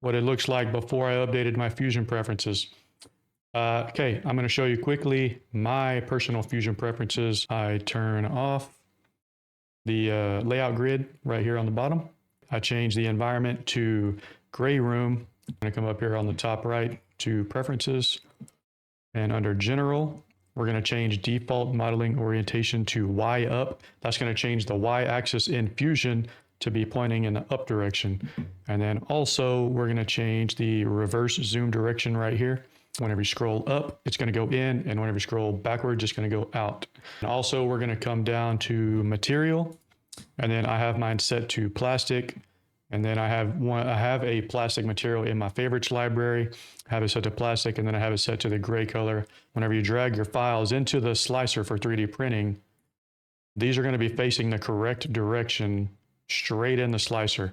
what it looks like before I updated my Fusion preferences. Okay, I'm going to show you quickly my personal Fusion preferences. I turn off the layout grid right here on the bottom. I change the environment to gray room. I'm going to come up here on the top right to preferences, and under general, we're going to change default modeling orientation to Y up. That's going to change the Y axis in Fusion to be pointing in the up direction. And then also we're going to change the reverse zoom direction right here. Whenever you scroll up, it's going to go in, and whenever you scroll backwards, it's going to go out. And also we're going to come down to material, and then I have mine set to plastic. And then I have a plastic material in my favorites library. I have it set to plastic, and then I have it set to the gray color. Whenever you drag your files into the slicer for 3D printing, these are going to be facing the correct direction straight in the slicer.